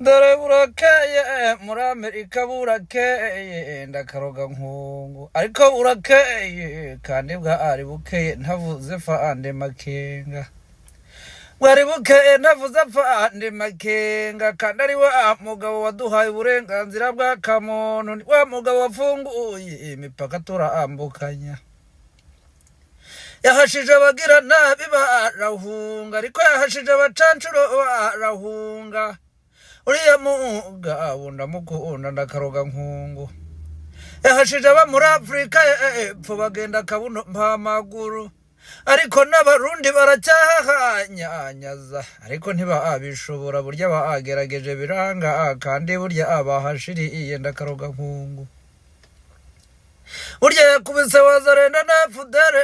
dore burakeye muri Amerika burakeye ndakaroga nkungu ariko burakeye kandi bwari bukeye ntavuze fande makenga bwari bukeye ntavuze fande makenga kandi ari wa mugabo waduhaye uburenganzira bwa kamuntu ni wa mugabo wafunguye imipaka turambukanya yahashije abagira nabi barahunga ariko yahashije abacancuro barahunga uriya mugabo ndamukunda ndakaroga nkungu yahashije aba muri Afrika epfo bagenda kabuno mpamaguru ariko n'abarundi baracyahanyanyaza ariko ntibabishobora burya bagerageje biranga kandi burya abahashiriye ndakaroga nkungu burya yakubise wazarenda na fudere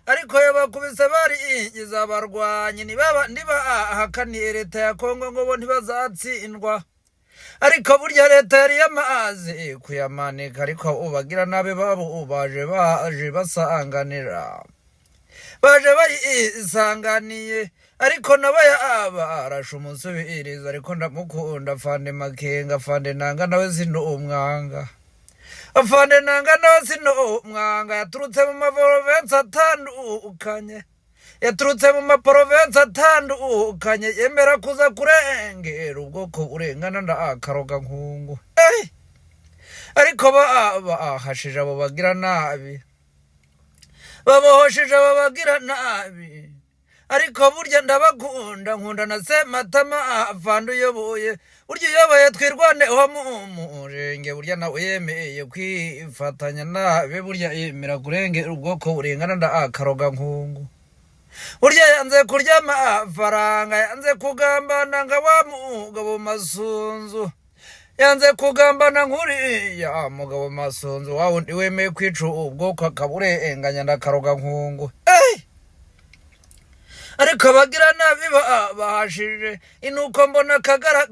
ariko yabakubise barigiza abarwanyi ntibahakaniye leta ya Kongo ngo bo ntibazatsindwa ariko burya leta yari yamaze kuyamanika ariko ubagira nabe babo baje basanganira baje bayisanganiye ariko nabayaba arasha umusubiriza ariko ndamukunda fande makenga fande nanga nawe sino umwanga afande nanga nawe sino umwanga yaturutse mu maprovinsi atandukanye yaturutse mu maprovinsi atandukanye yemera kuza kurengera ubwoko burengana ndakaroga nkungu ariko bahashije abo bagira nabi babohosheje abo bagira nabi ariko burya ndabakunda nkunda na Sematama afande uyoboye burya uyoboye twirwaneho mu murenge burya nawe yemeye kwifatanya nabe burya yemera kurengera ubwoko burengana ndakaroga nkungu burya yanze kurya amafaranga yanze kugambana nga wa mugabo masunzu yanze kugambana nkuriya mugabo masunzu wawe undi wemeye kwica ubwoko akaburenganya ndakaroga nkungu ariko abagira nabi bahashije inuko mbona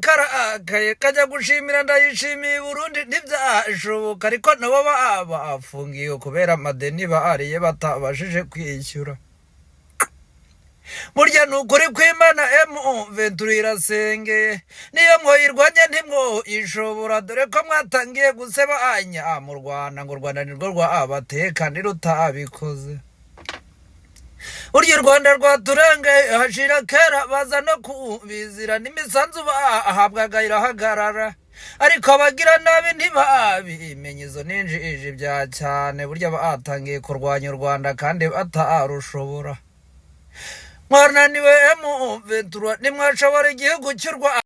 karakaye kajya gushimira ndayishimiye Burundi ntibyashoboka ariko nabo bafungiye kubera amadeni bariye batabashije kwishyura burya nukuri kwimana M23 irasengeye niyo mwoyirwanye ntimwoyishobora dore ko mwatangiye gusebanya mu Rwanda ngo Rwanda nirwo rwabateye kandi rutabikoze urya Rwanda rwaturengeye hashira kera baza no kubizira n'imisanzu bahabwaga irahagarara ariko abagira nabi ntibabimenye izo ninjije bya cyane burya batangiye kurwanya u Rwanda kandi batarushobora mwananiwe M23 nimwashobora igihugu cy'u Rwanda